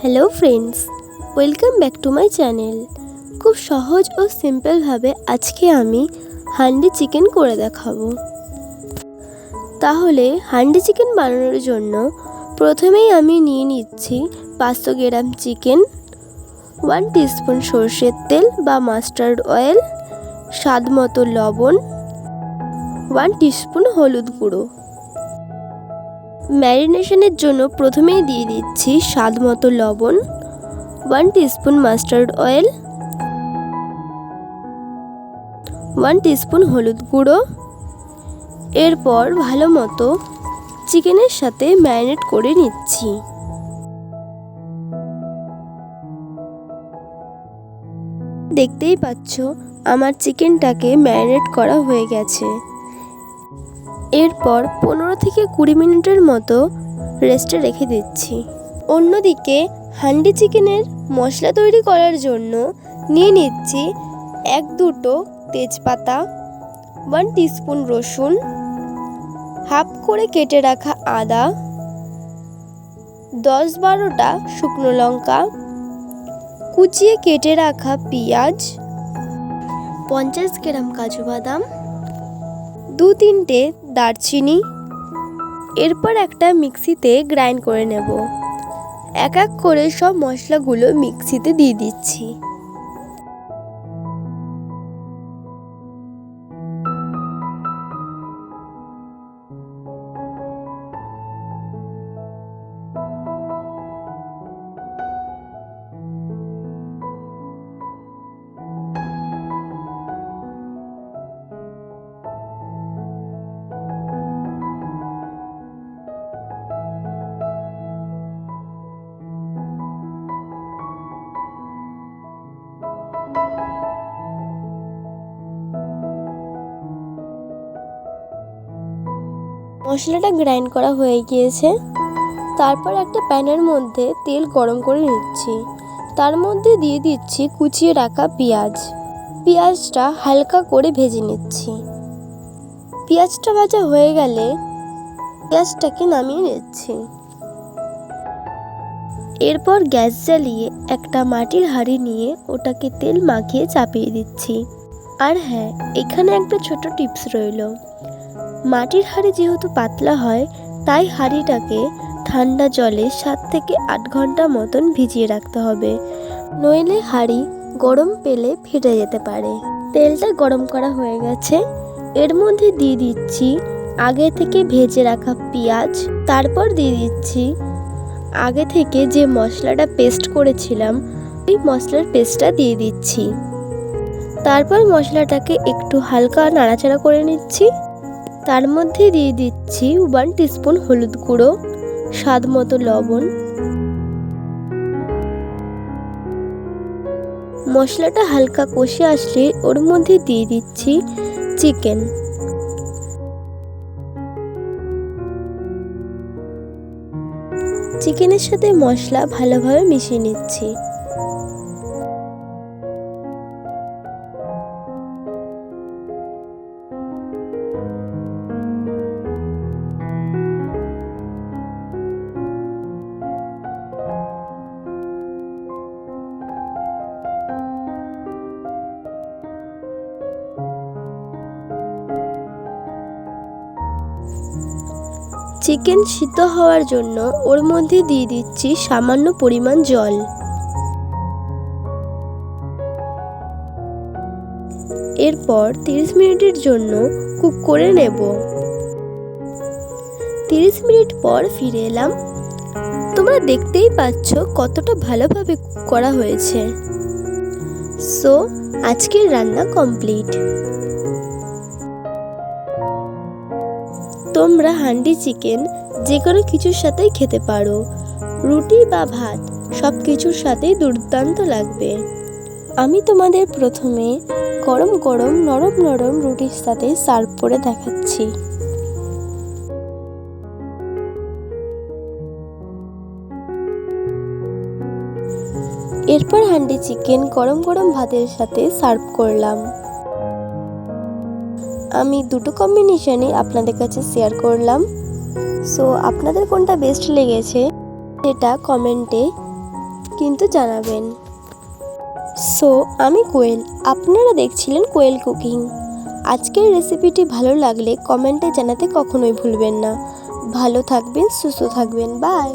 Hello friends, welcome back to my channel. খুব সহজ ও সিম্পলভাবে আজকে আমি হান্ডি চিকেন করে দেখাবো। তাহলে হান্ডি চিকেন বানানোর জন্য প্রথমেই আমি নিয়ে নিচ্ছি 500 গ্রাম চিকেন, 1 টিস্পুন সরষের তেল বা মাস্টার্ড অয়েল, স্বাদ মতো লবণ, 1 টিস্পুন হলুদ গুঁড়ো। ম্যারিনেশনের জন্য প্রথমেই দিয়ে দিচ্ছি স্বাদ মতো লবণ, 1 টিস্পুন মাস্টার্ড অয়েল, 1 টিস্পুন হলুদ গুঁড়ো। এরপর ভালো মতো চিকেনের সাথে ম্যারিনেট করে নিচ্ছি। দেখতেই পাচ্ছ আমার চিকেনটাকে ম্যারিনেট করা হয়ে গেছে। এরপর 15 থেকে 20 মিনিটের মতো রেস্টে রেখে দিচ্ছি। অন্যদিকে হান্ডি চিকেনের মশলা তৈরি করার জন্য নিয়ে নিচ্ছি 1-2 তেজপাতা, 1 টিস্পুন রসুন, হাফ করে কেটে রাখা আদা, 10-12টা শুকনো লঙ্কা, কুচিয়ে কেটে রাখা পেঁয়াজ, 50 গ্রাম কাজু বাদাম, 2-3টে দারচিনি। এরপর একটা মিক্সিতে গ্রাইন্ড করে নেব। এক এক করে সব মশলাগুলো মিক্সিতে দিয়ে দিচ্ছি। মশলাটা গ্রাইন্ড করা হয়ে গিয়েছে। তারপর একটা প্যানের মধ্যে তেল গরম করে নিচ্ছি। তার মধ্যে দিয়ে দিচ্ছি কুচিয়ে রাখা পেঁয়াজ। পেঁয়াজটা হালকা করে ভেজে নিচ্ছি। পেঁয়াজটা ভাজা হয়ে গেলে পেঁয়াজটাকে নামিয়ে নিচ্ছি। এরপর গ্যাস জ্বালিয়ে একটা মাটির হাঁড়ি নিয়ে ওটাকে তেল মাখিয়ে চাপিয়ে দিচ্ছি। আর হ্যাঁ, এখানে একটা ছোট টিপস রইল। মাটির হাঁড়ি যেহেতু পাতলা হয়, তাই হাঁড়িটাকে ঠান্ডা জলে 7 থেকে 8 ঘন্টা মতন ভিজিয়ে রাখতে হবে, নইলে হাঁড়ি গরম পেলে ফেটে যেতে পারে। তেলটা গরম করা হয়ে গেছে। এর মধ্যে দিয়ে দিচ্ছি আগে থেকে ভেজে রাখা পেঁয়াজ। তারপর দিয়ে দিচ্ছি আগে থেকে যে মশলাটা পেস্ট করেছিলাম, ওই মশলার পেস্টটা দিয়ে দিচ্ছি। তারপর মশলাটাকে একটু হালকা নাড়াচাড়া করে নিচ্ছি। তার মধ্যে দিয়ে দিচ্ছি 1 টিস্পুন হলুদ গুঁড়ো, স্বাদ মতো লবণ। মশলাটা হালকা কষে আসলে ওর মধ্যে দিয়ে দিচ্ছি চিকেন। চিকেনের সাথে মশলা ভালোভাবে মিশিয়ে নিচ্ছি। চিকেন সিদ্ধ হওয়ার জন্য ওর মধ্যে দিয়ে দিচ্ছি সামান্য পরিমাণ জল। এরপর 30 মিনিটের জন্য কুক করে নেব। 30 মিনিট পর ফিরে এলাম। তোমরা দেখতেই পাচ্ছ কতটা ভালোভাবে কুক করা হয়েছে। সো আজকের রান্না কমপ্লিট। তোমরা হান্ডি চিকেন যে কোনো কিছুর সাথেই খেতে পারো, রুটি বা ভাত সব কিছুর সাথেই দুর্দান্ত লাগবে। আমি তোমাদের প্রথমে গরম গরম নরম নরম রুটির সাথে সার্ভ করে দেখাচ্ছি। এরপর হান্ডি চিকেন গরম গরম ভাতের সাথে সার্ভ করলাম। আমি দুটো কম্বিনেশনে আপনাদের কাছে শেয়ার করলাম। সো আপনাদের কোনটা বেস্ট লেগেছে সেটা কমেন্টে কিন্তু জানাবেন। সো আমি কোয়েল, আপনারা দেখছিলেন কোয়েল কুকিং। আজকের রেসিপিটি ভালো লাগলে কমেন্টে জানাতে কখনোই ভুলবেন না। ভালো থাকবেন, সুস্থ থাকবেন, বাই।